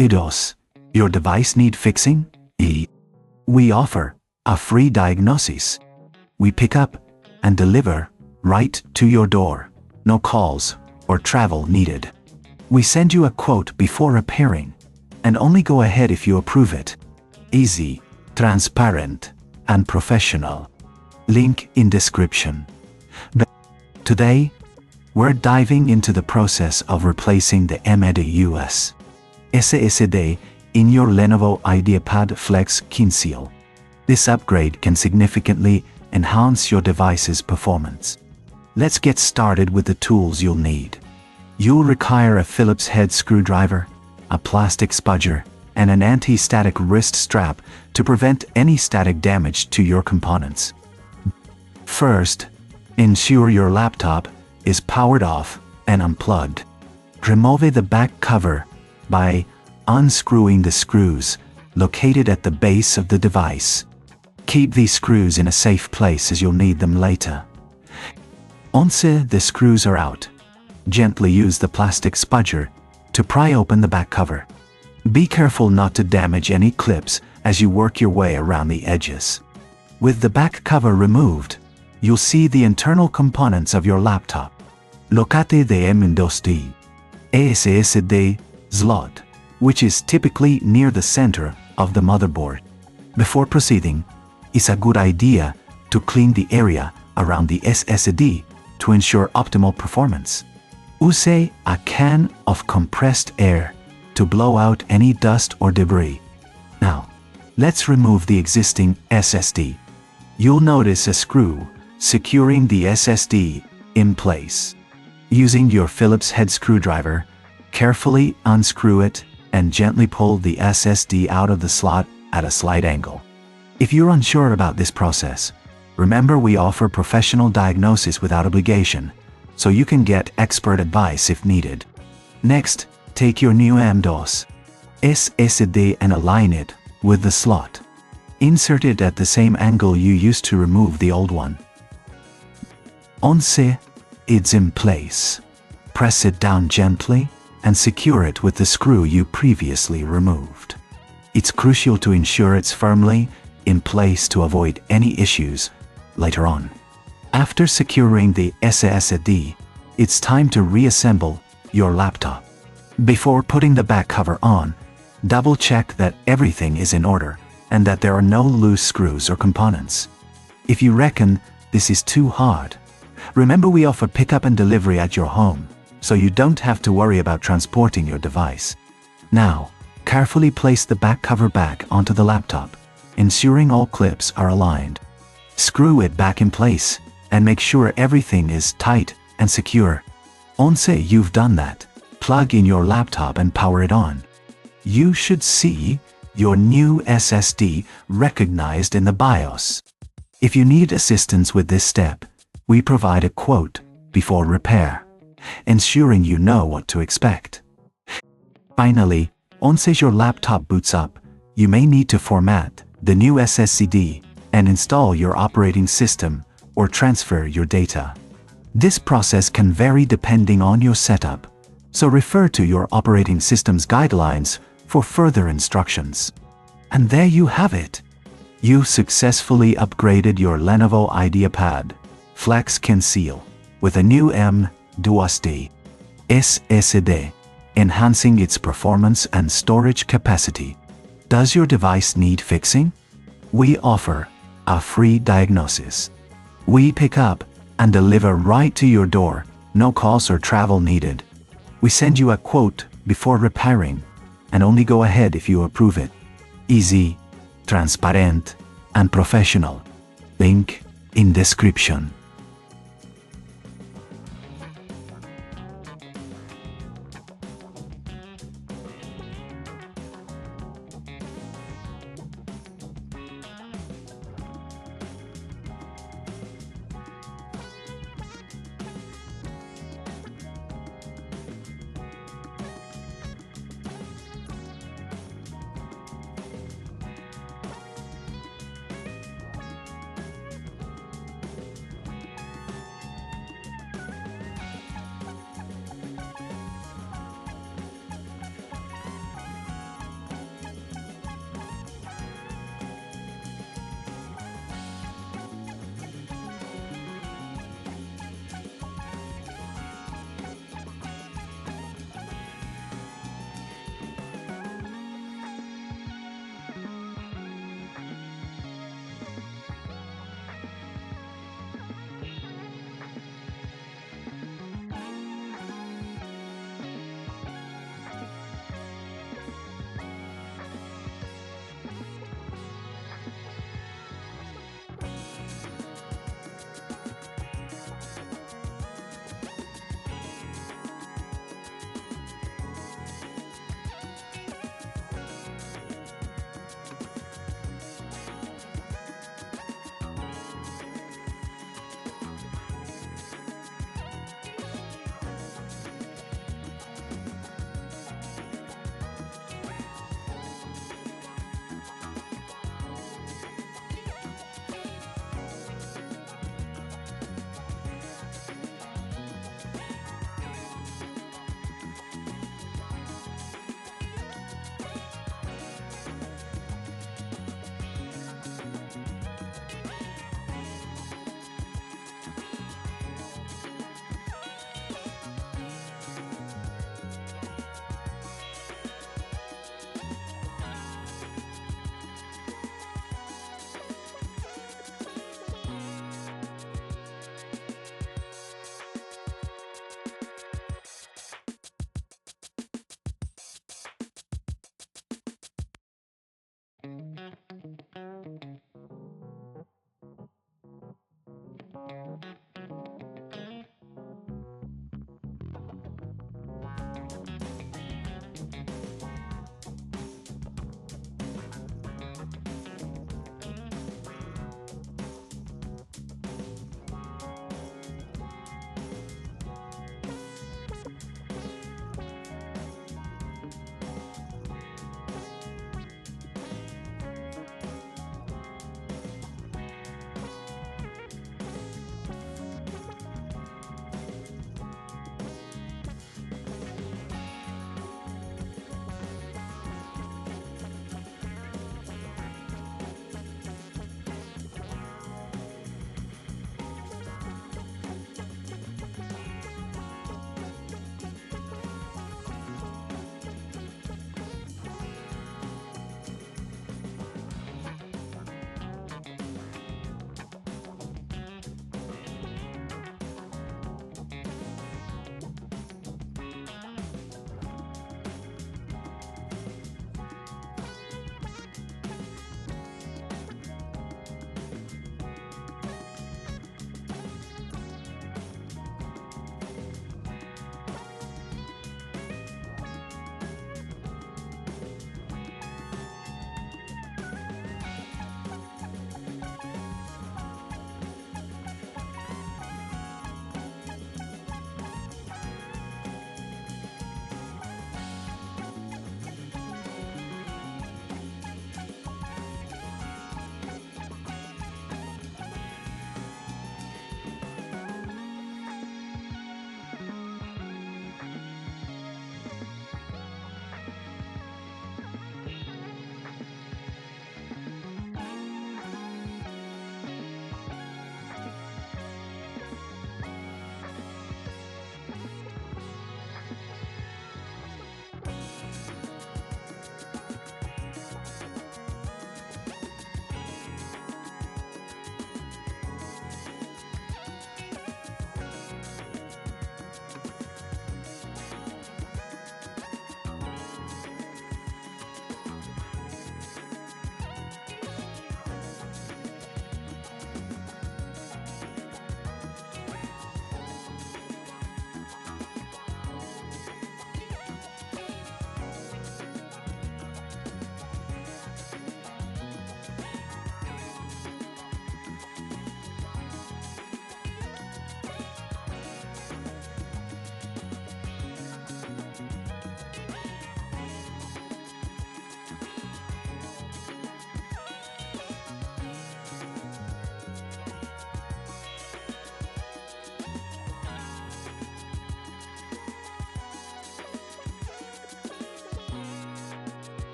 DATOS. Your device need fixing? We offer a free diagnosis. We pick up and deliver right to your door. No calls or travel needed. We send you a quote before repairing and only go ahead if you approve it. Easy, transparent, and professional. Link in description. Today, we're diving into the process of replacing the DATOS SSD in your Lenovo IdeaPad Flex-15IIL. This upgrade can significantly enhance your device's performance. Let's get started with the tools you'll need. You'll require a Phillips head screwdriver, a plastic spudger, and an anti-static wrist strap to prevent any static damage to your components. First, ensure your laptop is powered off and unplugged. Remove the back cover by unscrewing the screws located at the base of the device. Keep these screws in a safe place as you'll need them later. Once the screws are out, gently use the plastic spudger to pry open the back cover. Be careful not to damage any clips as you work your way around the edges. With the back cover removed, you'll see the internal components of your laptop. Locate the M.2 SSD slot, which is typically near the center of the motherboard. Before proceeding, it's a good idea to clean the area around the SSD to ensure optimal performance. Use a can of compressed air to blow out any dust or debris. Now, let's remove the existing SSD. You'll notice a screw securing the SSD in place. Using your Phillips head screwdriver, carefully unscrew it and gently pull the SSD out of the slot at a slight angle. If you're unsure about this process, remember we offer professional diagnosis without obligation, so you can get expert advice if needed. Next, take your new DATOS SSD and align it with the slot. Insert it at the same angle you used to remove the old one. Once it's in place, press it down gently and secure it with the screw you previously removed. It's crucial to ensure it's firmly in place to avoid any issues later on. After securing the SSD, it's time to reassemble your laptop. Before putting the back cover on, double-check that everything is in order and that there are no loose screws or components. If you reckon this is too hard, remember we offer pickup and delivery at your home, so you don't have to worry about transporting your device. Now, carefully place the back cover back onto the laptop, ensuring all clips are aligned. Screw it back in place and make sure everything is tight and secure. Once you've done that, plug in your laptop and power it on. You should see your new SSD recognized in the BIOS. If you need assistance with this step, we provide a quote before repair, ensuring you know what to expect. Finally, once your laptop boots up, you may need to format the new SSD and install your operating system or transfer your data. This process can vary depending on your setup, so refer to your operating system's guidelines for further instructions. And there you have it. You successfully upgraded your Lenovo IdeaPad Flex-15IIL with a new M.2 SSD, enhancing its performance and storage capacity. Does your device need fixing? We offer a free diagnosis. We pick up and deliver right to your door, no calls or travel needed. We send you a quote before repairing and only go ahead if you approve it. Easy, transparent, and professional. Link in description.